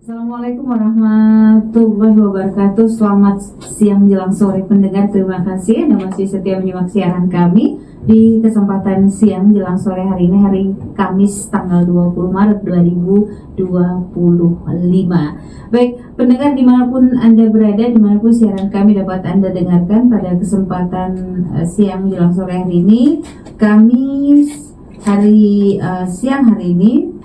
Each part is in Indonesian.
Assalamualaikum warahmatullahi wabarakatuh. Selamat siang menjelang sore pendengar. Terima kasih Anda masih setia menyimak siaran kami di kesempatan siang menjelang sore hari ini, hari Kamis tanggal 20 Maret 2025. Baik, pendengar dimanapun Anda berada, dimanapun siaran kami dapat Anda dengarkan pada kesempatan siang menjelang sore hari ini, Kamis siang hari ini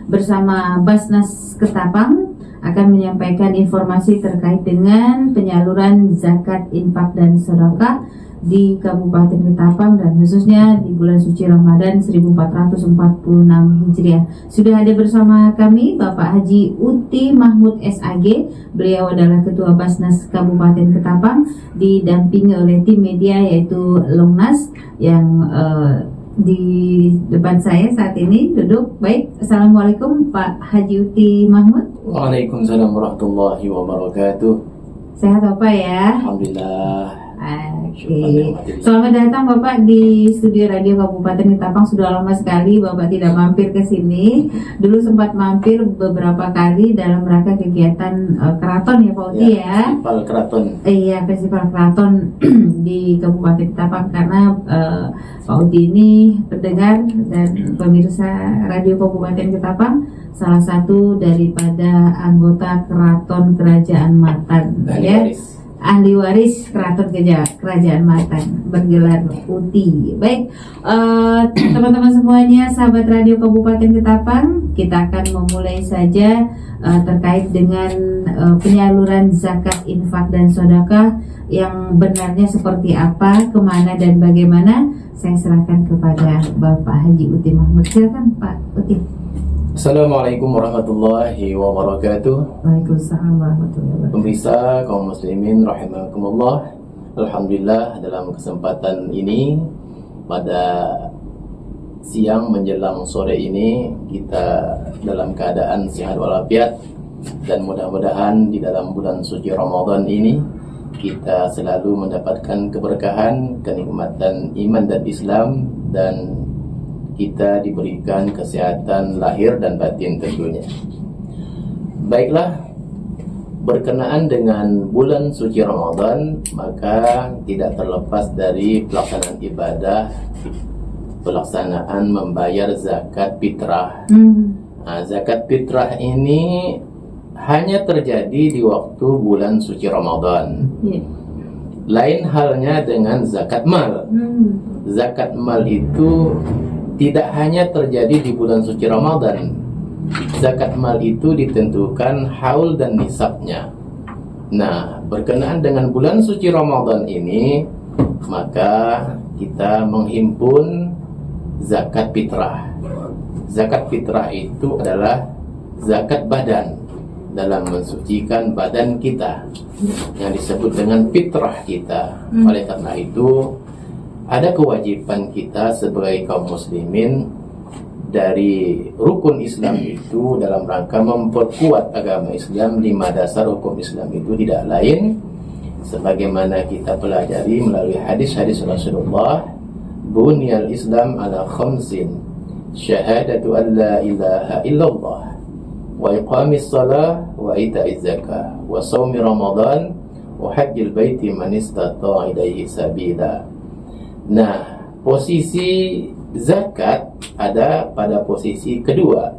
bersama Basnas Ketapang akan menyampaikan informasi terkait dengan penyaluran zakat, infak dan sedekah di Kabupaten Ketapang dan khususnya di bulan suci Ramadan 1446 Hijriah. Sudah ada bersama kami Bapak Haji Uti Mahmud SAG. Beliau adalah Ketua Basnas Kabupaten Ketapang, didampingi oleh tim media yaitu Longnas yang di depan saya saat ini duduk. Baik, Assalamualaikum Pak Haji Uti Mahmud. Waalaikumsalam warahmatullahi wabarakatuh. Sehat Bapak ya? Alhamdulillah. Oke. Selamat datang Bapak di studio Radio Kabupaten Ketapang. Sudah lama sekali Bapak tidak mampir ke sini. Dulu sempat mampir beberapa kali dalam rangka kegiatan keraton ya Pak Uti ya. Festival keraton. Iya, festival keraton di Kabupaten Ketapang, karena Pak Uti ini pendengar dan pemirsa Radio Kabupaten Ketapang, salah satu daripada anggota Keraton Kerajaan Matan, ahli waris Keraton Kerajaan Matan, bergelar Uti. Baik, teman-teman semuanya, sahabat Radio Kabupaten Ketapang, kita akan memulai saja terkait dengan penyaluran zakat, infak dan sedekah yang benarnya seperti apa, kemana dan bagaimana. Saya serahkan kepada Bapak Haji Uti Mahmud. Silakan Pak Uti. Assalamualaikum warahmatullahi wabarakatuh. Waalaikumsalam warahmatullahi wabarakatuh. Pemirsa kaum muslimin rahimakumullah. Alhamdulillah, dalam kesempatan ini pada siang menjelang sore ini kita dalam keadaan sehat walafiat, dan mudah-mudahan di dalam bulan suci Ramadan ini kita selalu mendapatkan keberkahan, kenikmatan iman dan Islam, dan kita diberikan kesehatan lahir dan batin tentunya. Baiklah, berkenaan dengan bulan suci Ramadan, maka tidak terlepas dari pelaksanaan ibadah, pelaksanaan membayar zakat fitrah. Nah, zakat fitrah ini hanya terjadi di waktu bulan suci Ramadan. Lain halnya dengan zakat mal. Zakat mal itu tidak hanya terjadi di bulan suci Ramadan. Zakat mal itu ditentukan haul dan nisabnya. Nah, berkenaan dengan bulan suci Ramadan ini, maka kita menghimpun zakat fitrah. Zakat fitrah itu adalah zakat badan, dalam mensucikan badan kita, yang disebut dengan fitrah kita. Oleh karena itu, ada kewajiban kita sebagai kaum muslimin dari rukun Islam itu dalam rangka memperkuat agama Islam. 5 dasar hukum Islam itu tidak lain sebagaimana kita pelajari melalui hadis-hadis Rasulullah. Bunyal Islam ala khamsin, syahadatu an la ilaha illallah, wa iqamis salah, wa ita'iz zakah, wa shaumi ramadan, wa hajjil baiti man istata'a ilaihi sabila. Nah, posisi zakat ada pada posisi kedua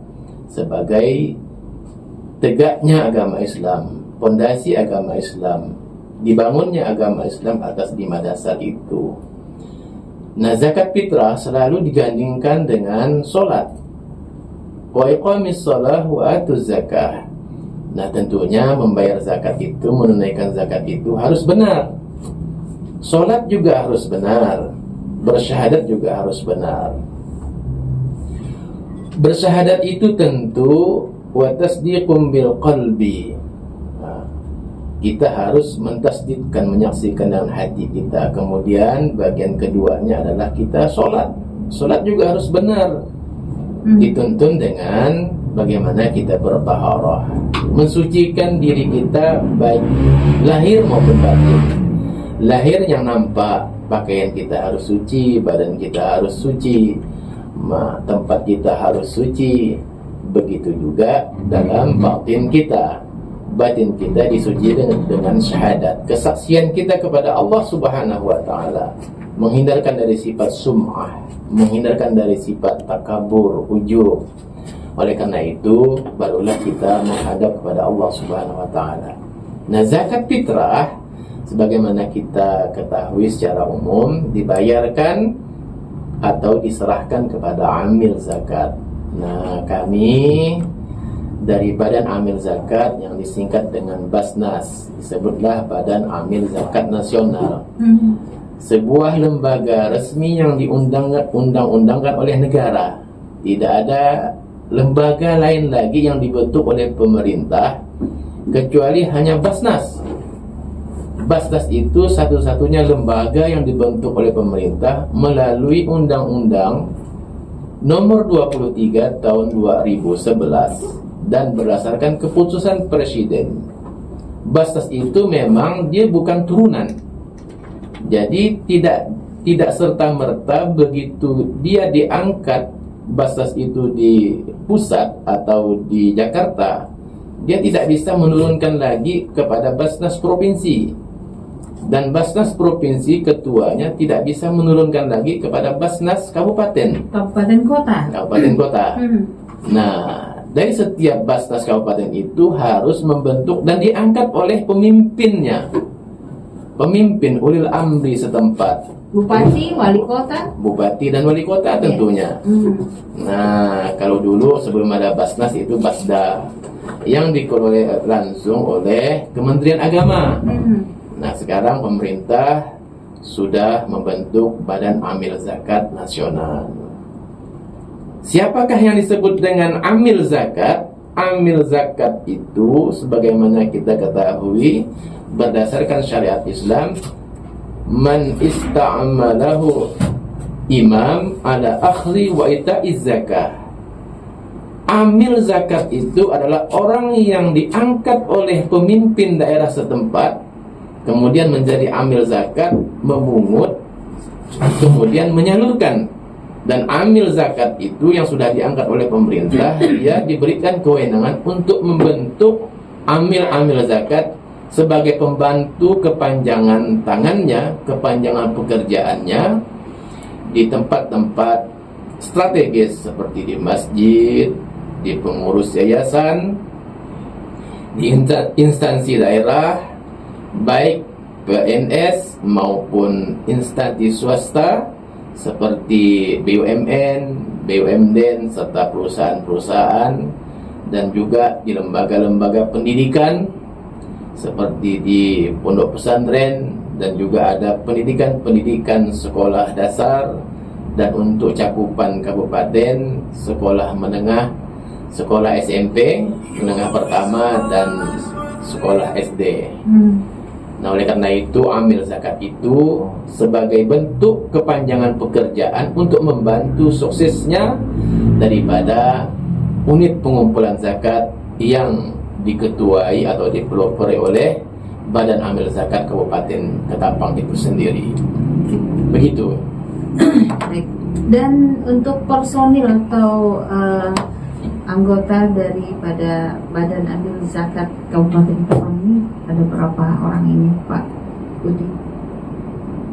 sebagai tegaknya agama Islam, pondasi agama Islam, dibangunnya agama Islam atas 5 dasar itu. Nah, zakat fitrah selalu digandingkan dengan solat. Wa iqamis shalah wa atuz zakah. Nah, tentunya membayar zakat itu, menunaikan zakat itu harus benar. Solat juga harus benar. Bersyahadat juga harus benar. Bersyahadat itu tentu wa tasdiqum bil qalbi. Nah, kita harus mentasdikkan, menyaksikan dengan hati kita. Kemudian bagian keduanya adalah kita solat. Solat juga harus benar. Dituntun dengan bagaimana kita bertaharah, mensucikan diri kita baik lahir maupun batin. Lahir yang nampak, pakaian kita harus suci, badan kita harus suci, tempat kita harus suci, begitu juga dalam batin kita. Batin kita disuci dengan syahadat, kesaksian kita kepada Allah Subhanahu wa taala, menghindarkan dari sifat sum'ah, menghindarkan dari sifat takabur, ujub. Oleh karena itu barulah kita menghadap kepada Allah Subhanahu wa taala. Nah, zakat fitrah sebagaimana kita ketahui secara umum dibayarkan atau diserahkan kepada amil zakat. Nah, kami dari Badan Amil Zakat yang disingkat dengan Basnas, disebutlah Badan Amil Zakat Nasional, sebuah lembaga resmi yang diundang-undangkan oleh negara. Tidak ada lembaga lain lagi yang dibentuk oleh pemerintah kecuali hanya Basnas. Basnas itu satu-satunya lembaga yang dibentuk oleh pemerintah melalui Undang-Undang Nomor 23 Tahun 2011 dan berdasarkan keputusan Presiden. Basnas itu memang dia bukan turunan. Jadi tidak serta-merta begitu dia diangkat Basnas itu di pusat atau di Jakarta, dia tidak bisa menurunkan lagi kepada Basnas provinsi. Dan Basnas provinsi ketuanya tidak bisa menurunkan lagi kepada Basnas kabupaten kota. Nah, dari setiap Basnas kabupaten itu harus membentuk dan diangkat oleh pemimpinnya, pemimpin ulil amri setempat, Bupati, dan wali kota tentunya. Nah, kalau dulu sebelum ada Basnas itu Basda yang dikelola langsung oleh Kementerian Agama. Nah, sekarang pemerintah sudah membentuk Badan Amil Zakat Nasional. Siapakah yang disebut dengan amil zakat? Amil zakat itu sebagaimana kita ketahui berdasarkan syariat Islam, man ista'malahu imam ala akhli wa ita'iz zakah. Amil zakat itu adalah orang yang diangkat oleh pemimpin daerah setempat, kemudian menjadi amil zakat, memungut, kemudian menyalurkan. Dan amil zakat itu yang sudah diangkat oleh pemerintah, dia diberikan kewenangan untuk membentuk amil-amil zakat sebagai pembantu kepanjangan tangannya, kepanjangan pekerjaannya di tempat-tempat strategis seperti di masjid, di pengurus yayasan, di instansi daerah, baik PNS maupun instansi swasta seperti BUMN, BUMD, serta perusahaan-perusahaan, dan juga di lembaga-lembaga pendidikan seperti di pondok pesantren, dan juga ada pendidikan sekolah dasar, dan untuk cakupan kabupaten sekolah menengah, sekolah SMP menengah pertama, dan sekolah SD. Nah, oleh karena itu amil zakat itu sebagai bentuk kepanjangan pekerjaan untuk membantu suksesnya daripada unit pengumpulan zakat yang diketuai atau dipelopori oleh Badan Amil Zakat Kabupaten Ketapang itu sendiri. Begitu. Baik. Dan untuk personil atau anggota daripada Badan Amil Zakat Kabupaten Ketapang ini ada berapa orang ini, Pak Budi?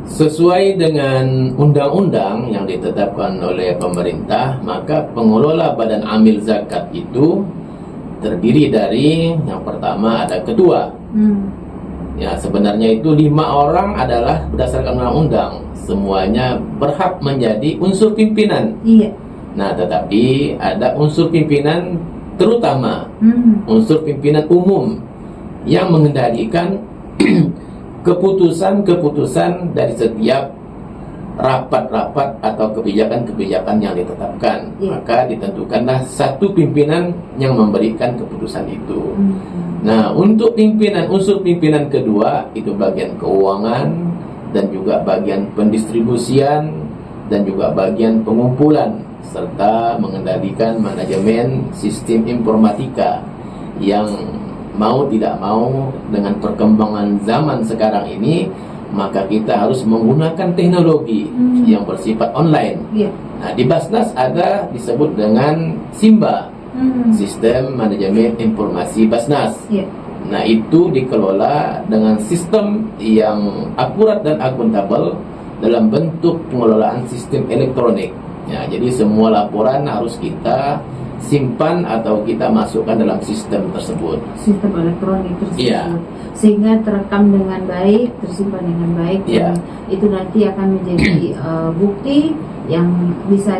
Sesuai dengan undang-undang yang ditetapkan oleh pemerintah, maka pengelola Badan Amil Zakat itu terdiri dari, yang pertama ada ketua. Ya, sebenarnya itu 5 orang adalah berdasarkan undang-undang, semuanya berhak menjadi unsur pimpinan. Iya. Nah, tetapi ada unsur pimpinan terutama, unsur pimpinan umum yang mengendalikan keputusan-keputusan dari setiap rapat-rapat atau kebijakan-kebijakan yang ditetapkan. Maka ditentukanlah satu pimpinan yang memberikan keputusan itu. Nah, untuk unsur pimpinan kedua itu bagian keuangan, dan juga bagian pendistribusian, dan juga bagian pengumpulan, serta mengendalikan manajemen sistem informatika yang mau tidak mau dengan perkembangan zaman sekarang ini, maka kita harus menggunakan teknologi yang bersifat online. Nah, di Basnas ada disebut dengan Simba. Sistem Manajemen Informasi Basnas. Ya. Nah, itu dikelola dengan sistem yang akurat dan akuntabel dalam bentuk pengelolaan sistem elektronik. Ya, jadi semua laporan harus kita simpan atau kita masukkan dalam sistem tersebut. Sistem elektronik tersebut. Iya. Sehingga terekam dengan baik, tersimpan dengan baik, Iya. dan itu nanti akan menjadi bukti yang bisa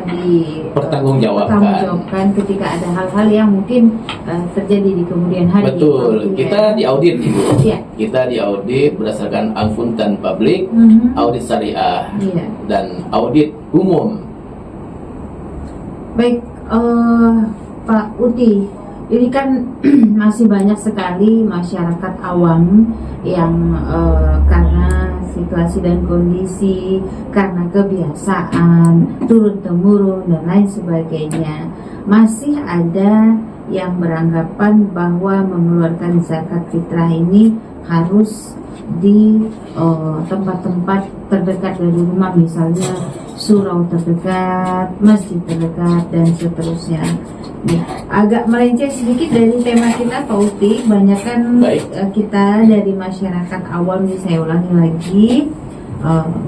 Pertanggungjawabkan ketika ada hal-hal yang mungkin terjadi di kemudian hari. Betul, kita diaudit Ibu. Iya. Kita diaudit berdasarkan akuntan publik, audit syariah, Iya. dan audit umum. Baik, Pak Uti, ini kan masih banyak sekali masyarakat awam yang karena situasi dan kondisi, karena kebiasaan turun-temurun dan lain sebagainya, masih ada yang beranggapan bahwa mengeluarkan zakat fitrah ini harus di tempat-tempat terdekat dari rumah, misalnya surau terdekat, masjid terdekat, dan seterusnya. Nih, agak melenceng sedikit dari tema kita, Pak Uti. Banyakkan kita dari masyarakat awam, saya ulangi lagi,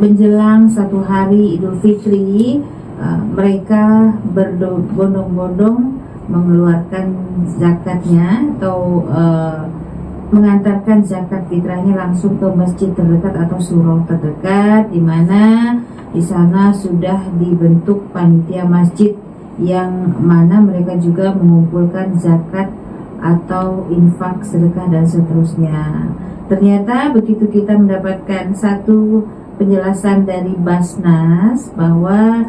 menjelang satu hari Idul Fitri, mereka berbondong-bondong mengeluarkan zakatnya atau mengantarkan zakat fitrahnya langsung ke masjid terdekat atau surau terdekat, di mana di sana sudah dibentuk panitia masjid yang mana mereka juga mengumpulkan zakat atau infak, sedekah, dan seterusnya. Ternyata begitu kita mendapatkan satu penjelasan dari Basnas bahwa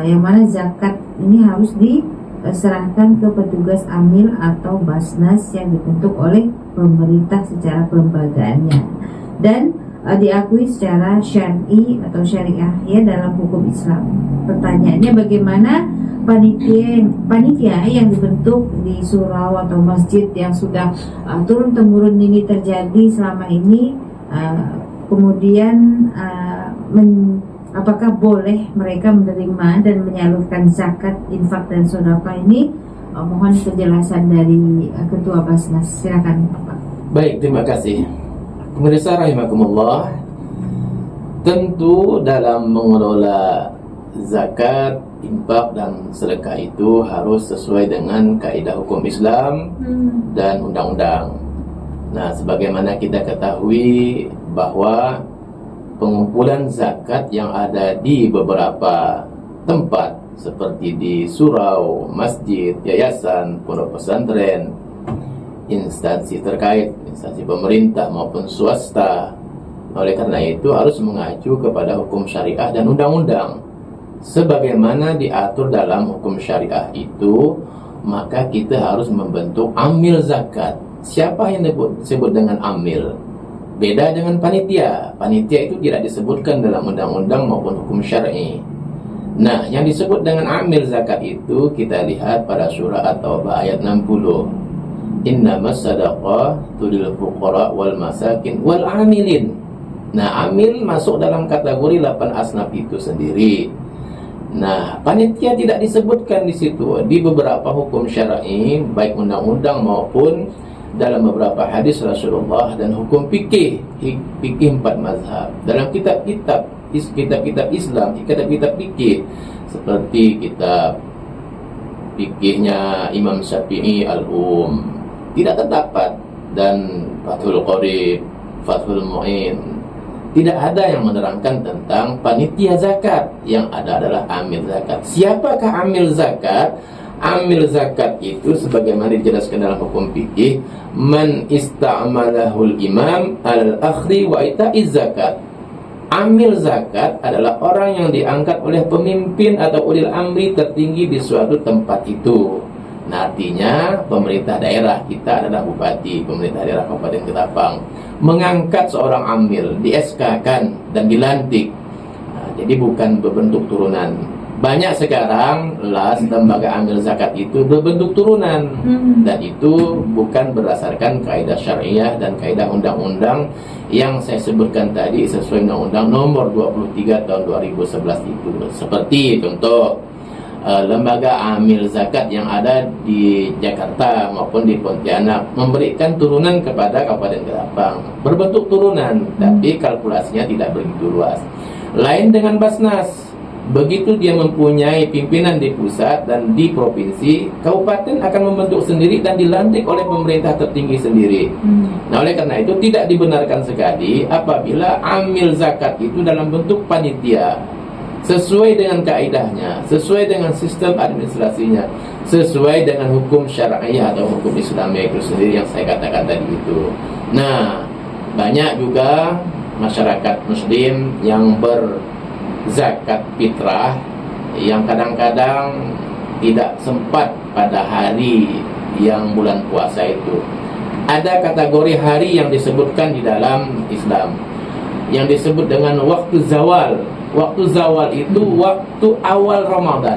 yang mana zakat ini harus diserahkan ke petugas amil atau Basnas yang dibentuk oleh pemerintah secara kelembagaannya dan diakui secara syar'i atau syariah ya dalam hukum Islam. Pertanyaannya, bagaimana panitia yang dibentuk di surau atau masjid yang sudah turun-temurun ini terjadi selama ini, kemudian apakah boleh mereka menerima dan menyalurkan zakat, infak, dan sedekah ini? Mohon penjelasan dari Ketua Basnas. Silakan, Pak. Baik, terima kasih. Pemirsa rahimakumullah, tentu dalam mengelola zakat, infak, dan sedekah itu harus sesuai dengan kaidah hukum Islam dan undang-undang. Nah, sebagaimana kita ketahui bahwa pengumpulan zakat yang ada di beberapa tempat seperti di surau, masjid, yayasan, pondok pesantren, instansi terkait, instansi pemerintah maupun swasta. Oleh karena itu harus mengacu kepada hukum syariah dan undang-undang. Sebagaimana diatur dalam hukum syariah itu, maka kita harus membentuk amil zakat. Siapa yang disebut dengan amil? Beda dengan panitia. Panitia itu tidak disebutkan dalam undang-undang maupun hukum syar'i. Nah, yang disebut dengan amil zakat itu kita lihat pada surah At-Taubah ayat 60. Innamas sadaqah tulil fuqara wal masakin wal amilin. Nah, amil masuk dalam kategori 8 asnaf itu sendiri. Nah, panitia tidak disebutkan di situ. Di beberapa hukum syar'i, baik undang-undang maupun dalam beberapa hadis Rasulullah dan hukum fikih 4 mazhab. Dalam kitab-kitab Islam, kitab-kitab fikih seperti kitab fikihnya Imam Syafi'i tidak terdapat, dan Fathul Qorib, Fathul Mu'in, tidak ada yang menerangkan tentang panitia zakat. Yang ada adalah amil zakat. Siapakah amil zakat? Amil zakat itu sebagaimana dijelaskan dalam hukum fikih, man ista'malahul imam al-akhri wa ita'iz zakat. Amil zakat adalah orang yang diangkat oleh pemimpin atau ulil amri tertinggi di suatu tempat itu. Nah, artinya pemerintah daerah, kita adalah bupati, pemerintah daerah Kabupaten Ketapang mengangkat seorang amil, di SK-kan dan dilantik. Nah, jadi bukan berbentuk turunan. Banyak sekarang lembaga amil zakat itu berbentuk turunan, dan itu bukan berdasarkan kaidah syariah dan kaidah undang-undang yang saya sebutkan tadi sesuai Undang-Undang Nomor 23 Tahun 2011 itu. Seperti contoh lembaga amil zakat yang ada di Jakarta maupun di Pontianak memberikan turunan kepada Kabupaten Ketapang berbentuk turunan, tapi kalkulasinya tidak begitu luas. Lain dengan Basnas, begitu dia mempunyai pimpinan di pusat dan di provinsi, kabupaten akan membentuk sendiri dan dilantik oleh pemerintah tertinggi sendiri. Nah, oleh karena itu tidak dibenarkan sekali apabila amil zakat itu dalam bentuk panitia, sesuai dengan kaidahnya, sesuai dengan sistem administrasinya, sesuai dengan hukum syar'iyah atau hukum Islamiyah itu sendiri yang saya katakan tadi itu. Nah, banyak juga masyarakat muslim yang berzakat fitrah yang kadang-kadang tidak sempat pada hari yang bulan puasa itu. Ada kategori hari yang disebutkan di dalam Islam yang disebut dengan waktu zawal. Waktu zawal itu waktu awal Ramadan.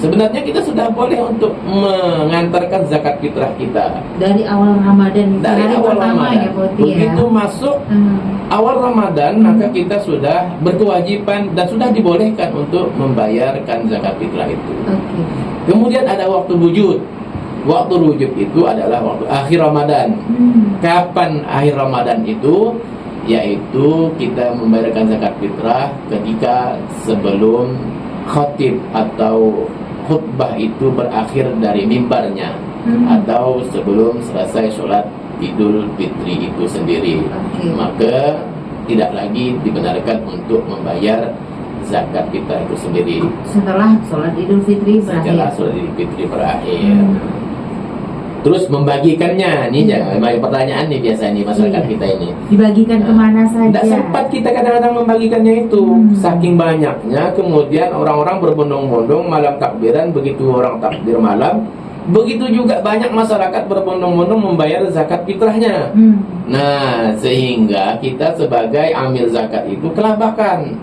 Sebenarnya kita sudah boleh untuk mengantarkan zakat fitrah kita Dari awal Ramadan, dari hari awal pertama Ramadan. ya Putih ya. Begitu masuk awal Ramadan, maka kita sudah berkewajiban dan sudah dibolehkan untuk membayarkan zakat fitrah itu. Oke. Kemudian ada waktu wujud. Waktu wujud itu adalah waktu akhir Ramadan. Kapan akhir Ramadan itu? Yaitu kita membayarkan zakat fitrah ketika sebelum khatib atau khutbah itu berakhir dari mimbarnya, atau sebelum selesai sholat Idul Fitri itu sendiri. Maka tidak lagi dibenarkan untuk membayar zakat fitrah itu sendiri Setelah sholat Idul Fitri berakhir. setelah sholat Idul Fitri berakhir. Terus membagikannya, nih jangan banyak pertanyaan nih biasa nih masyarakat kita ini. Dibagikan kemana saja? Tidak sempat kita kadang-kadang membagikannya itu, saking banyaknya. Kemudian orang-orang berbondong-bondong malam takbiran, begitu orang takbir malam, begitu juga banyak masyarakat berbondong-bondong membayar zakat fitrahnya. Nah, sehingga kita sebagai amil zakat itu kelabakan.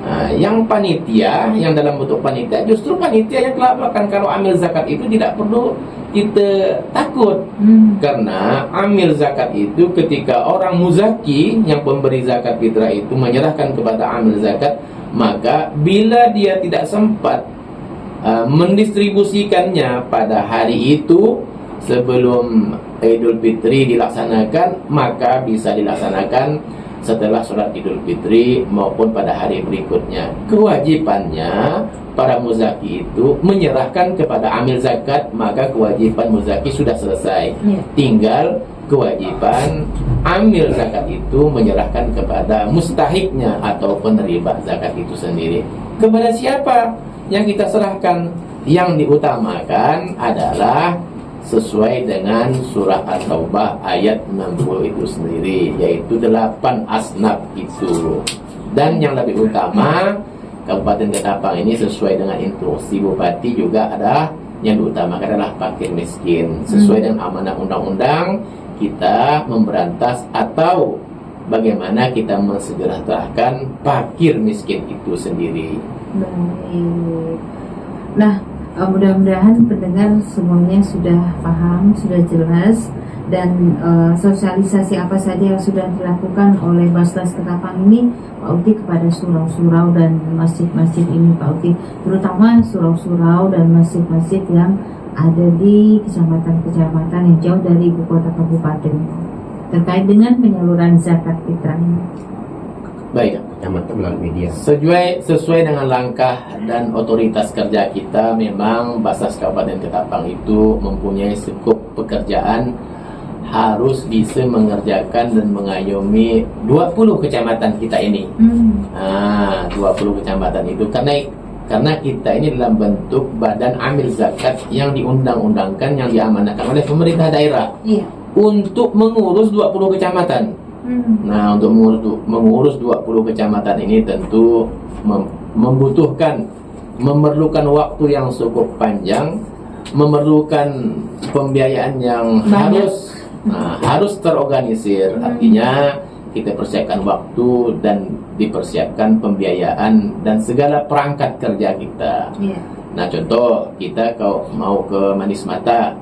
Nah, yang panitia, yang dalam bentuk panitia, justru panitia yang kelabakan. Kalau amil zakat itu tidak perlu kita takut, karena amil zakat itu ketika orang muzaki yang pemberi zakat fitrah itu menyerahkan kepada amil zakat, maka bila dia tidak sempat mendistribusikannya pada hari itu sebelum Idul Fitri dilaksanakan, maka bisa dilaksanakan setelah sholat Idul Fitri maupun pada hari berikutnya. Kewajibannya para muzaki itu menyerahkan kepada amil zakat, maka kewajiban muzaki sudah selesai. Tinggal kewajiban amil zakat itu menyerahkan kepada mustahiknya atau penerima zakat itu sendiri. Kepada siapa yang kita serahkan? Yang diutamakan adalah sesuai dengan surah At-Taubah ayat 60 itu sendiri, yaitu 8 asnaf itu. Dan yang lebih utama, Kabupaten Ketapang ini sesuai dengan instruksi Bupati juga ada yang diutamakan adalah fakir miskin. Sesuai dengan amanah undang-undang, kita memberantas atau bagaimana kita mensejahterakan fakir miskin itu sendiri. Baik. Nah, mudah-mudahan pendengar semuanya sudah paham, sudah jelas, dan sosialisasi apa saja yang sudah dilakukan oleh Basnas Ketapang ini, Pak Uti, kepada surau-surau dan masjid-masjid ini, Pak Uti, terutama surau-surau dan masjid-masjid yang ada di kecamatan-kecamatan yang jauh dari ibu kota kabupaten terkait dengan penyaluran zakat fitrah ini. Baik, kecamatan melalui media. Sesuai dengan langkah dan otoritas kerja kita, memang Basnas Kabupaten Ketapang itu mempunyai skup pekerjaan harus bisa mengerjakan dan mengayomi 20 kecamatan kita ini. 20 kecamatan itu karena kita ini dalam bentuk badan amil zakat yang diundang-undangkan, yang diamanahkan oleh pemerintah daerah untuk mengurus 20 kecamatan. Nah, untuk mengurus 20 kecamatan ini tentu memerlukan waktu yang cukup panjang, memerlukan pembiayaan yang harus terorganisir. Artinya kita persiapkan waktu dan dipersiapkan pembiayaan dan segala perangkat kerja kita. Nah, contoh kita kalau mau ke Manis Mata,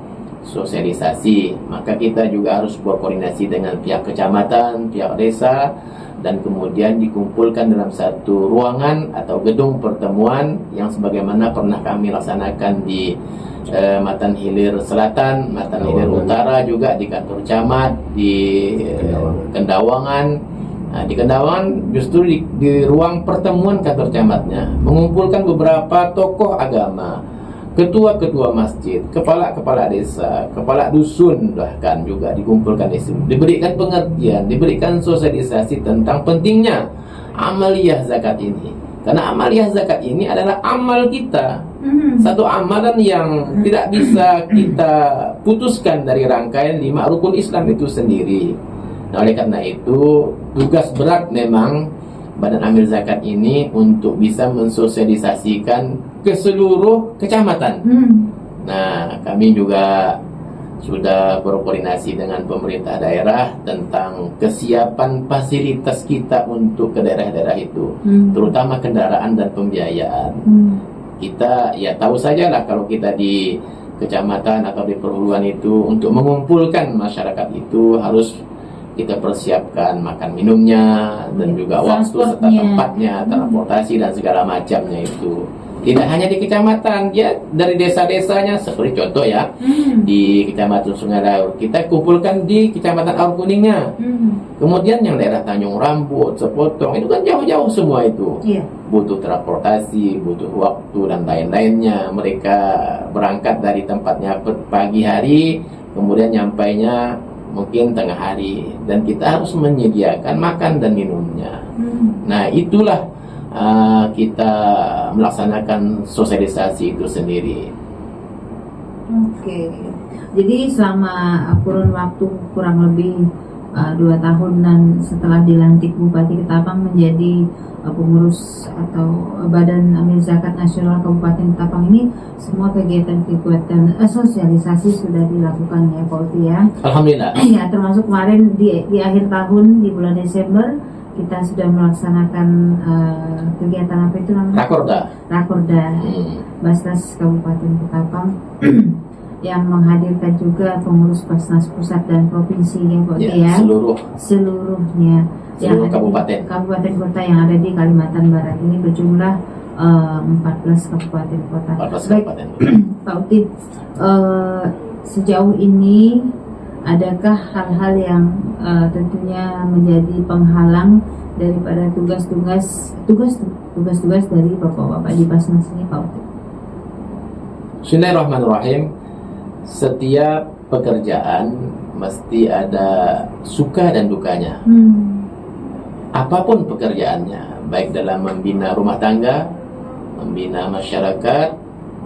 sosialisasi, maka kita juga harus berkoordinasi dengan pihak kecamatan, pihak desa, dan kemudian dikumpulkan dalam satu ruangan atau gedung pertemuan yang sebagaimana pernah kami laksanakan di Matan Hilir Selatan, Matan Hilir Utara, juga di kantor camat, di Kendawangan. Nah, di Kendawangan justru di ruang pertemuan kantor camatnya mengumpulkan beberapa tokoh agama, ketua-ketua masjid, kepala-kepala desa, kepala dusun, bahkan juga dikumpulkan di situ, diberikan pengertian, diberikan sosialisasi tentang pentingnya amaliyah zakat ini. Karena amaliyah zakat ini adalah amal kita, satu amalan yang tidak bisa kita putuskan dari rangkaian 5 rukun Islam itu sendiri. Nah, oleh karena itu tugas berat memang Badan Amil Zakat ini untuk bisa mensosialisasikan ke seluruh kecamatan. Nah, kami juga sudah berkoordinasi dengan pemerintah daerah tentang kesiapan fasilitas kita untuk ke daerah-daerah itu, terutama kendaraan dan pembiayaan. Kita ya tahu sajalah kalau kita di kecamatan atau di perhuluan itu untuk mengumpulkan masyarakat itu harus kita persiapkan makan minumnya dan juga waktu serta tempatnya, transportasi dan segala macamnya itu. Tidak hanya di kecamatan, ya dari desa-desanya, seperti contoh ya, di Kecamatan Sungai Laur, kita kumpulkan di Kecamatan Aur Kuningnya. Kemudian yang daerah Tanjung Rambut, Sepotong, itu kan jauh-jauh semua itu. Butuh transportasi, butuh waktu dan lain-lainnya. Mereka berangkat dari tempatnya pagi hari, kemudian nyampainya mungkin tengah hari, dan kita harus menyediakan makan dan minumnya. Nah, itulah kita melaksanakan sosialisasi itu sendiri. Oke. Jadi selama kurun waktu kurang lebih 2 tahunan setelah dilantik Bupati Ketapang menjadi pengurus atau Badan Amil Zakat Nasional Kabupaten Ketapang ini, semua kegiatan-kegiatan sosialisasi sudah dilakukan ya Pak Uti ya. Alhamdulillah. Ya, termasuk kemarin di akhir tahun di bulan Desember kita sudah melaksanakan kegiatan apa itu namanya? Rakorda Basnas Kabupaten Ketapang yang menghadirkan juga pengurus Basnas pusat dan provinsi yang seluruhnya seluruh kabupaten kota yang ada di Kalimantan Barat ini berjumlah 14 kabupaten kota. Pak Uti, sejauh ini adakah hal-hal yang tentunya menjadi penghalang daripada tugas-tugas dari bapak-bapak di Basnas ini, Pak Uti? Bismillahirrahmanirrahim. Setiap pekerjaan mesti ada suka dan dukanya. Apapun pekerjaannya, baik dalam membina rumah tangga, membina masyarakat,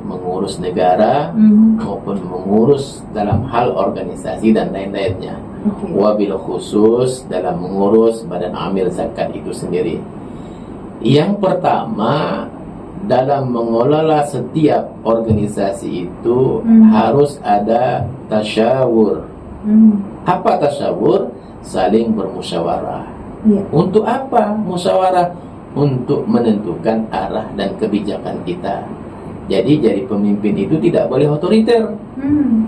mengurus negara, maupun mengurus dalam hal organisasi dan lain-lainnya. Wabil khusus dalam mengurus Badan Amil Zakat itu sendiri. Yang pertama, dalam mengelola setiap organisasi itu harus ada tasyawur. Apa tasyawur? Saling bermusyawarah. Untuk apa musyawarah? Untuk menentukan arah dan kebijakan kita. Jadi pemimpin itu tidak boleh otoriter.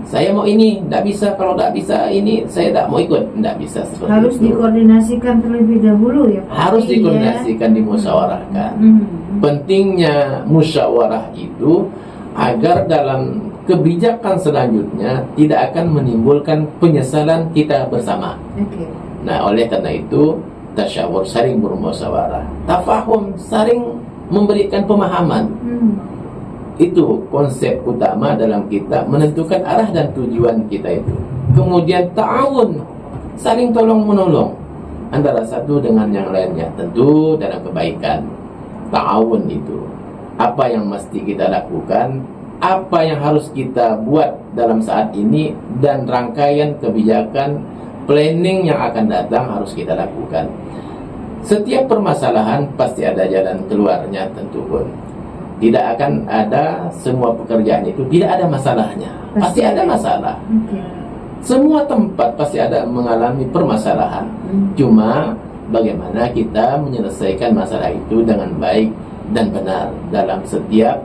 Saya mau ini, tidak bisa. Kalau tidak bisa ini, saya tidak mau ikut. Tidak bisa seperti harus itu. Dikoordinasikan terlebih dahulu ya Pak. Harus dikoordinasikan, dimusyawarahkan. Pentingnya musyawarah itu agar dalam kebijakan selanjutnya tidak akan menimbulkan penyesalan kita bersama. Nah, oleh karena itu tasyawur, saling bermusyawarah. Tafahum, saling memberikan pemahaman. Itu konsep utama dalam kita menentukan arah dan tujuan kita itu. Kemudian ta'awun, saling tolong menolong antara satu dengan yang lainnya, tentu dalam kebaikan. Ta'awun itu apa yang mesti kita lakukan, apa yang harus kita buat dalam saat ini, dan rangkaian kebijakan planning yang akan datang harus kita lakukan. Setiap permasalahan pasti ada jalan keluarnya, tentu pun. Tidak akan ada semua pekerjaan itu tidak ada masalahnya. Pasti ada masalah. Semua tempat pasti ada mengalami permasalahan. Cuma bagaimana kita menyelesaikan masalah itu dengan baik dan benar dalam setiap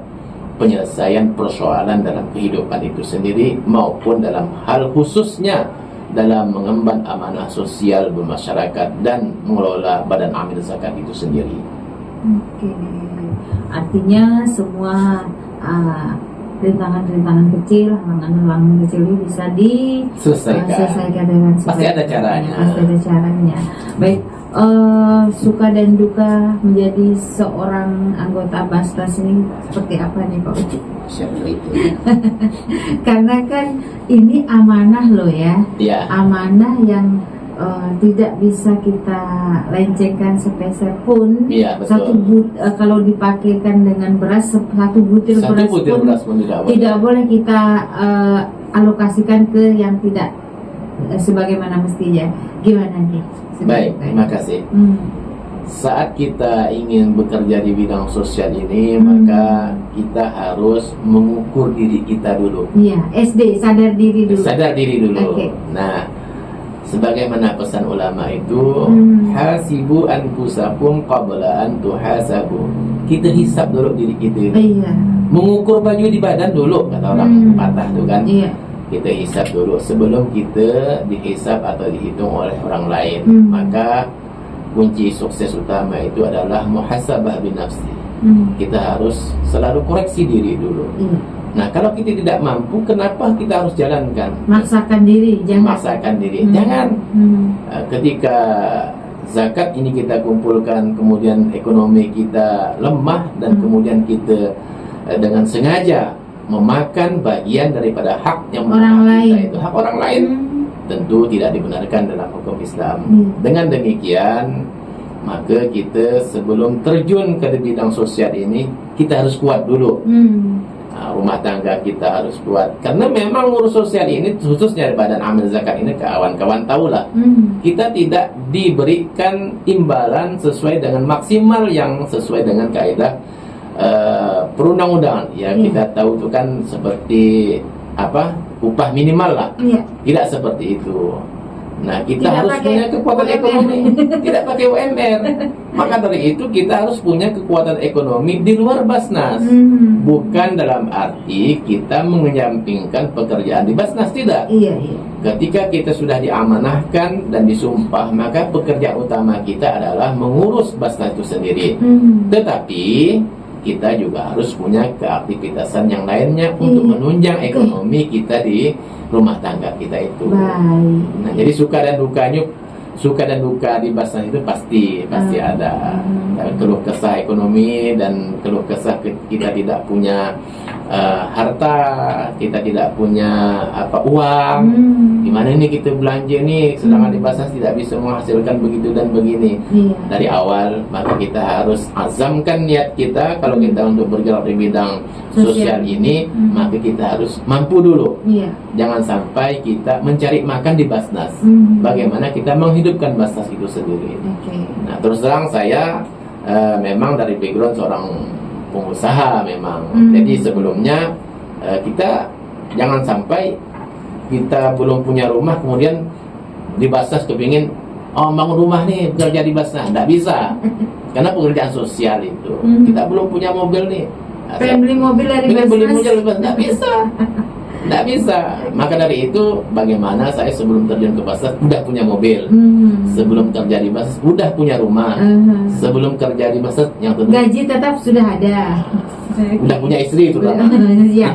penyelesaian persoalan dalam kehidupan itu sendiri maupun dalam hal khususnya dalam mengemban amanah sosial bermasyarakat dan mengelola badan amil zakat itu sendiri. Oke, artinya semua rintangan-rintangan kecil, halangan-halangan kecil ini bisa diselesaikan dengan Pasti ada caranya. Pasti ada caranya. Baik, suka dan duka menjadi seorang anggota Basnas ini seperti apa nih Pak Uci? Siapa itu? Karena kan ini amanah loh ya, Ya. amanah yang tidak bisa kita lencengkan sepeser pun. Iya, betul. Kalau dipakaikan dengan beras, satu butir beras pun tidak boleh kita alokasikan ke yang tidak sebagaimana mestinya. Gimana nih? Baik, terima kasih. Saat kita ingin bekerja di bidang sosial ini, maka kita harus mengukur diri kita dulu. Iya, SD, sadar diri dulu. Sadar diri dulu. Oke. Nah, sebagaimana pesan ulama itu, hasibu anfusakum qabla an tuhasabu. Kita hisab dulu diri kita. Iya. Mengukur baju di badan dulu, kata orang patah tuh kan. Iya. Kita hisab dulu sebelum kita dihisab atau dihitung oleh orang lain. Maka kunci sukses utama itu adalah muhasabah binafsi. Kita harus selalu koreksi diri dulu. Nah, kalau kita tidak mampu, kenapa kita harus jalankan? Maksakan diri, jangan. Maksakan diri, jangan. Ketika zakat ini kita kumpulkan, kemudian ekonomi kita lemah dan kemudian kita dengan sengaja memakan bagian daripada hak yang Orang lain. kita itu hak orang lain, tentu tidak dibenarkan dalam hukum Islam. Dengan demikian, maka kita sebelum terjun ke bidang sosial ini, kita harus kuat dulu. Rumah tangga kita harus kuat, karena memang urus sosial ini khususnya badan amil zakat ini, kawan-kawan tahulah, kita tidak diberikan imbalan sesuai dengan maksimal yang sesuai dengan kaidah perundang-undangan. Ya, kita tahu itu kan seperti apa, upah minimal lah. Tidak seperti itu. Nah, kita tidak harus punya kekuatan ekonomi, tidak pakai UMR. Maka dari itu kita harus punya kekuatan ekonomi di luar Basnas. Bukan dalam arti kita menyampingkan pekerjaan di Basnas, tidak. Iya. Ketika kita sudah diamanahkan dan disumpah, maka pekerjaan utama kita adalah mengurus Basnas itu sendiri. Tetapi kita juga harus punya keaktivitasan yang lainnya untuk menunjang ekonomi kita di rumah tangga kita itu. Baik. Nah, jadi suka dan duka di Basnas itu pasti ada. Keluh kesah ekonomi dan keluh kesah kita tidak punya harta, kita tidak punya uang. Gimana ini kita belanja nih, sedangkan di Basnas tidak bisa menghasilkan begitu dan begini. Dari awal, maka kita harus azamkan niat kita kalau kita untuk bergerak di bidang sosial ini, maka kita harus mampu dulu. Jangan sampai kita mencari makan di Basnas. Bagaimana kita menghidupkan Basnas itu sendiri. Nah, terus terang saya memang dari background seorang pengusaha memang. Jadi sebelumnya kita jangan sampai kita belum punya rumah kemudian di Basnas kepingin bangun rumah nih, kerja di Basnas. Tidak bisa. Karena pekerjaan sosial itu kita belum punya mobil nih. Pengen beli mobil dari Basnas. Tidak bisa. Tidak bisa. Maka dari itu, bagaimana saya sebelum terjun ke Basnas udah punya mobil, sebelum kerja di Basnas udah punya rumah, sebelum kerja di Basnas yang tentu gaji tetap sudah ada, udah punya istri itu lah. Ya,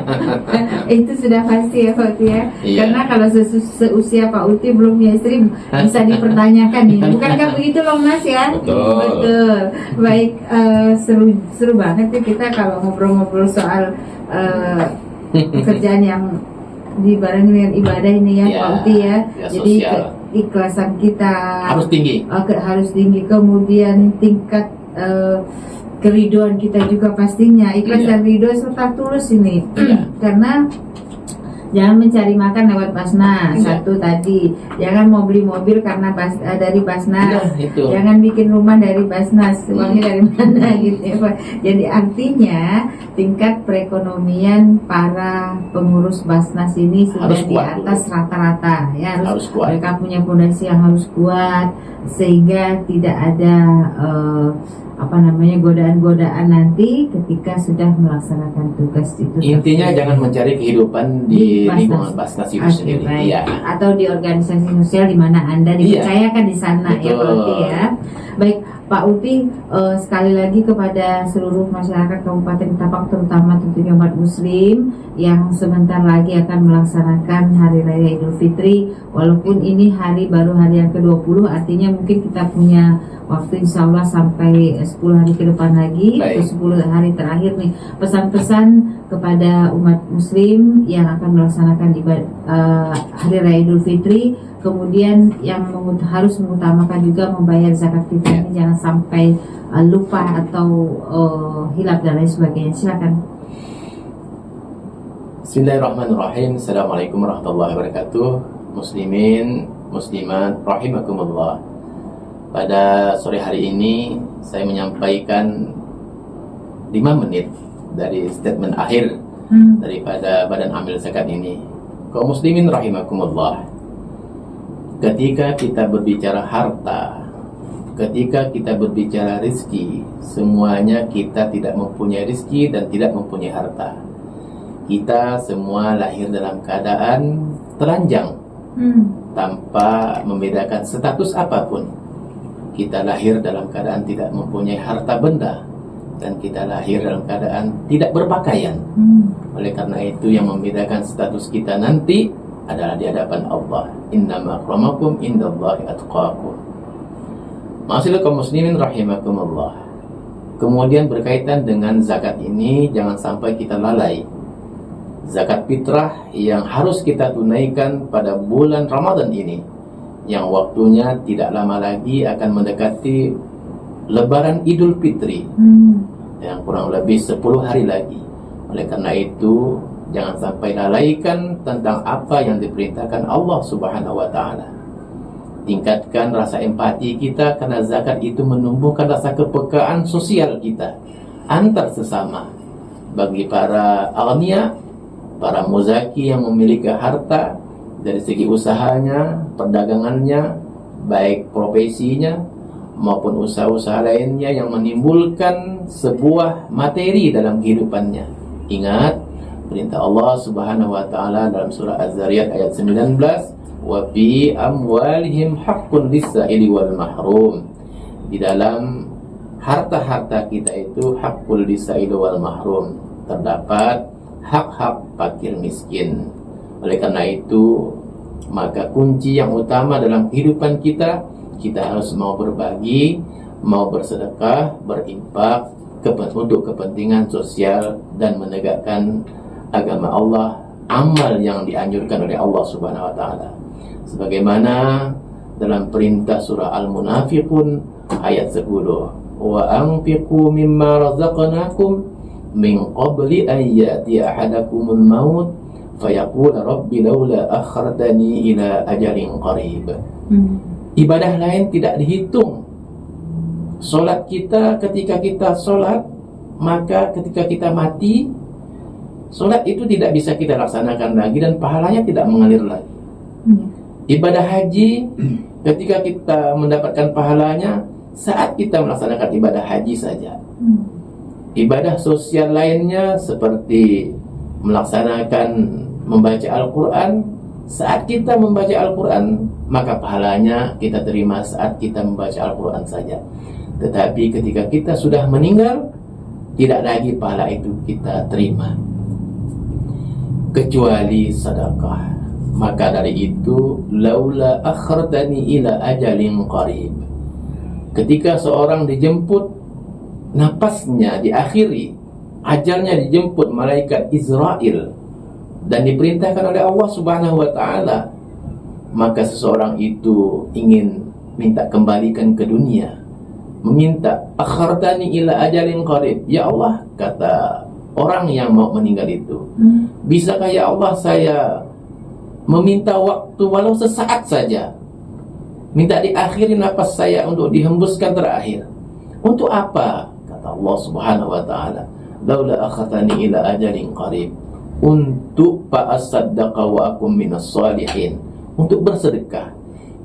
itu sudah pasti ya Pak Uti ya. Karena kalau seusia Pak Uti belum punya istri bisa dipertanyakan nih. Bukankah begitu loh Mas ya? Betul. Baik, seru banget ya kita kalau ngobrol-ngobrol soal pekerjaan yang dibarengi dengan ibadah ini ya, Pak Uti ya. Jadi keikhlasan kita harus tinggi, kemudian tingkat keriduan kita juga pastinya ikhlas dan ridho serta tulus ini. Karena jangan mencari makan lewat Basnas. Satu tadi, jangan mau beli mobil karena dari Basnas. Jangan bikin rumah dari Basnas. Uangnya dari mana gitu ya Pak. Jadi artinya tingkat perekonomian para pengurus Basnas ini sudah di atas rata-rata ya, harus kuat. Mereka punya fondasi yang harus kuat sehingga tidak ada godaan-godaan nanti ketika sudah melaksanakan tugas itu. Intinya jangan mencari kehidupan di lingkungan Basnas itu sendiri. Iya. Atau di organisasi sosial di mana Anda dipercayakan di sana. Betul. Ya berarti ya. Baik, Pak Uti, sekali lagi kepada seluruh masyarakat Kabupaten Ketapang, terutama tentunya umat Muslim yang sebentar lagi akan melaksanakan Hari Raya Idul Fitri, walaupun ini baru hari yang ke-20, artinya mungkin kita punya waktu insya Allah sampai 10 hari ke depan lagi. Baik. Atau 10 hari terakhir nih, pesan-pesan kepada umat Muslim yang akan melaksanakan Hari Raya Idul Fitri, kemudian yang harus mengutamakan juga membayar zakat fitrah ini, jangan sampai lupa atau hilap dan lain sebagainya. Silakan. Bismillahirrahmanirrahim. Assalamualaikum warahmatullahi wabarakatuh. Muslimin, muslimat, rahimakumullah. Pada sore hari ini saya menyampaikan 5 menit dari statement akhir daripada Badan Amil Zakat ini. Kaum muslimin rahimakumullah. Ketika kita berbicara harta, ketika kita berbicara rizki, semuanya kita tidak mempunyai rizki dan tidak mempunyai harta. Kita semua lahir dalam keadaan telanjang, tanpa membedakan status apapun. Kita lahir dalam keadaan tidak mempunyai harta benda, dan kita lahir dalam keadaan tidak berpakaian. Oleh karena itu yang membedakan status kita nanti adalah di hadapan Allah. Innama akramakum indallahi atqakum. Ma'asyiral kaum muslimin rahimakumullah. Kemudian berkaitan dengan zakat ini, jangan sampai kita lalai. Zakat fitrah yang harus kita tunaikan pada bulan Ramadan ini, yang waktunya tidak lama lagi akan mendekati Lebaran Idul Fitri, yang kurang lebih 10 hari lagi. Oleh karena itu jangan sampai lalaikan tentang apa yang diperintahkan Allah Subhanahu wa Ta'ala. Tingkatkan rasa empati kita, karena zakat itu menumbuhkan rasa kepekaan sosial kita antar sesama. Bagi para aghnia, para muzaki yang memiliki harta dari segi usahanya, perdagangannya, baik profesinya maupun usaha-usaha lainnya yang menimbulkan sebuah materi dalam kehidupannya. Ingat perintah Allah Subhanahu wa Ta'ala dalam surah Az-Zariyat ayat 19, wa fi amwalihim haqqun lis-sa'ili wal mahrum. Di dalam harta-harta kita itu haqqul lis-sa'ili wal mahrum, terdapat hak-hak fakir miskin. Oleh karena itu, maka kunci yang utama dalam kehidupan kita harus mau berbagi, mau bersedekah, berinfak untuk kepentingan sosial dan menegakkan agama Allah, amal yang dianjurkan oleh Allah Subhanahu wa Ta'ala. Sebagaimana dalam perintah surah Al-Munafiqun ayat 10, wa anfiqu mimma razaqnakum min qabli an ya'ti ahadakumul maut fayaqula rabbi laula akhartani ila ajalin qarib. Ibadah lain tidak dihitung. Solat kita, ketika kita solat, maka ketika kita mati, solat itu tidak bisa kita laksanakan lagi dan pahalanya tidak mengalir lagi. Ibadah haji, ketika kita mendapatkan pahalanya saat kita melaksanakan ibadah haji saja. Ibadah sosial lainnya seperti melaksanakan membaca Al-Quran, saat kita membaca Al-Quran, maka pahalanya kita terima saat kita membaca Al-Quran saja. Tetapi ketika kita sudah meninggal, tidak lagi pahala itu kita terima, kecuali sedekah. Maka dari itu, laula akhartani ila ajalin qarib. Ketika seorang dijemput, napasnya diakhiri, ajalnya dijemput malaikat Israel dan diperintahkan oleh Allah Subhanahu wa Ta'ala, maka seseorang itu ingin minta kembalikan ke dunia, meminta akhartani ila ajalin qarib. Ya Allah, kata orang yang mau meninggal itu, bisakah ya Allah saya meminta waktu walau sesaat saja, minta diakhiri napas saya untuk dihembuskan terakhir. Untuk apa? Kata Allah Subhanahu wa Ta'ala, laula akhartani ila ajalin qarib, untuk fa'asaddaqa wa akum minas shalihin, untuk bersedekah.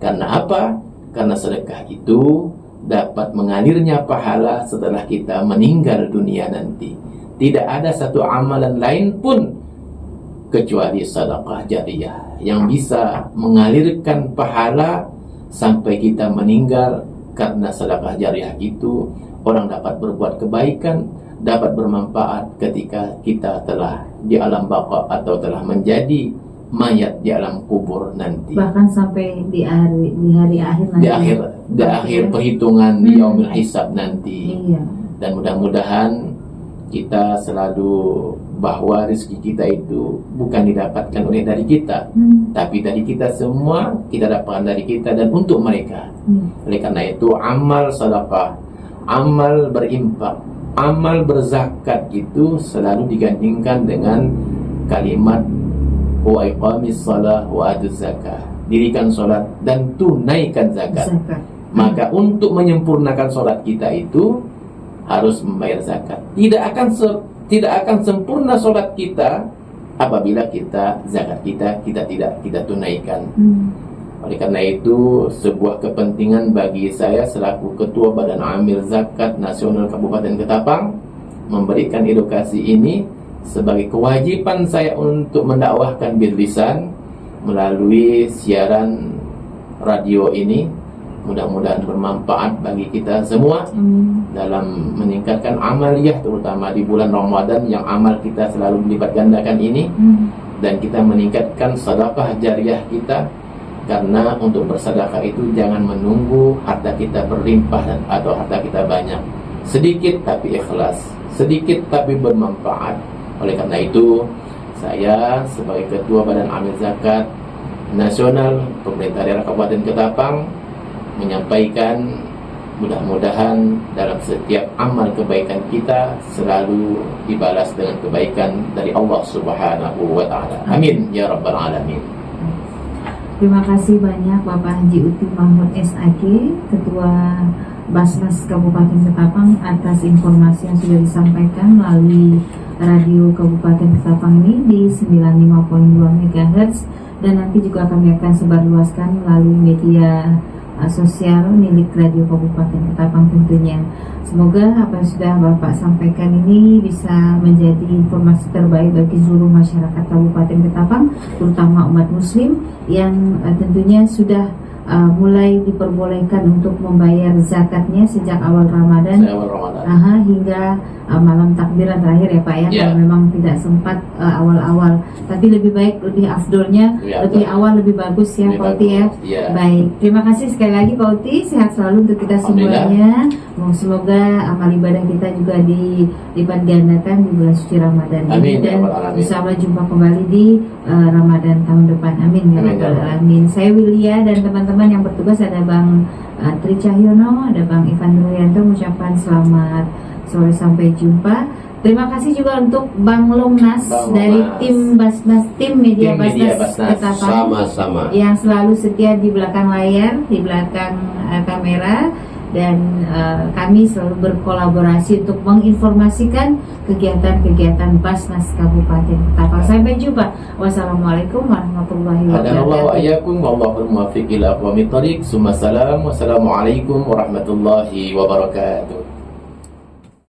Karena apa? Karena sedekah itu dapat mengalirnya pahala setelah kita meninggal dunia nanti. Tidak ada satu amalan lain pun kecuali sedekah jariyah yang bisa mengalirkan pahala sampai kita meninggal. Karena sedekah jariyah itu orang dapat berbuat kebaikan, dapat bermanfaat ketika kita telah di alam baqa atau telah menjadi mayat di alam kubur nanti. Bahkan sampai di hari akhir nanti. Di akhir perhitungan di yaumil hisab nanti. Iya. Dan mudah-mudahan kita selalu bahwa rezeki kita itu bukan didapatkan oleh dari kita, tapi dari kita semua, kita dapatkan dari kita dan untuk mereka. Oleh karena itu amal sedekah, amal berinfak, amal berzakat itu selalu digandingkan dengan kalimat wa iqamis shalah wa atuz zakah. Dirikan salat dan tunaikan zakat. Maka untuk menyempurnakan salat kita itu harus membayar zakat. Tidak akan sempurna salat kita apabila zakat kita tidak tunaikan. Oleh karena itu, sebuah kepentingan bagi saya selaku Ketua Badan Amil Zakat Nasional Kabupaten Ketapang memberikan edukasi ini sebagai kewajiban saya untuk mendakwahkan bil lisan melalui siaran radio ini. Mudah-mudahan bermanfaat bagi kita semua dalam meningkatkan amaliyah, terutama di bulan Ramadan yang amal kita selalu dilipat gandakan ini, dan kita meningkatkan sedekah jariyah kita. Karena untuk bersedekah itu jangan menunggu harta kita berlimpah atau harta kita banyak. Sedikit tapi ikhlas, sedikit tapi bermanfaat. Oleh karena itu, saya sebagai Ketua Badan Amil Zakat Nasional Pemerintah Daerah Kabupaten Ketapang menyampaikan mudah-mudahan dalam setiap amal kebaikan kita selalu dibalas dengan kebaikan dari Allah Subhanahu wa Ta'ala. Amin ya rabbal alamin. Terima kasih banyak Bapak Haji Uti Mahmud SAG, Ketua Basnas Kabupaten Ketapang, atas informasi yang sudah disampaikan melalui radio Kabupaten Ketapang ini di 95.2 MHz, dan nanti juga kami akan sebarluaskan melalui media sosial milik Radio Kabupaten Ketapang tentunya. Semoga apa yang sudah Bapak sampaikan ini bisa menjadi informasi terbaik bagi seluruh masyarakat Kabupaten Ketapang, terutama umat muslim yang tentunya sudah mulai diperbolehkan untuk membayar zakatnya sejak awal Ramadan, hingga malam takbiran terakhir ya Pak ya. Kalau memang tidak sempat awal-awal, tapi lebih baik, lebih afdolnya lebih awal lebih bagus ya Pak Uti ya. Baik, terima kasih sekali lagi Pak Uti, sehat selalu untuk kita semuanya. Semoga amal ibadah kita juga dilipat gandakan di bulan suci Ramadan ini, dan insya Allah jumpa kembali di Ramadan tahun depan. Amin ya rabbal alamin. Saya Wilia dan teman-teman yang bertugas, ada Bang Tri Cahyono, ada Bang Ivan Nuryanto, mengucapkan selamat sore sampai jumpa. Terima kasih juga untuk Bang Longnas dari tim Basnas, tim Media Basnas Ketapang, sama-sama yang selalu setia di belakang layar, di belakang kamera, dan kami selalu berkolaborasi untuk menginformasikan kegiatan-kegiatan Basnas Kabupaten Ketapang. Sampai jumpa. Wassalamualaikum warahmatullahi wabarakatuh. Wassalamualaikum warahmatullahi wabarakatuh.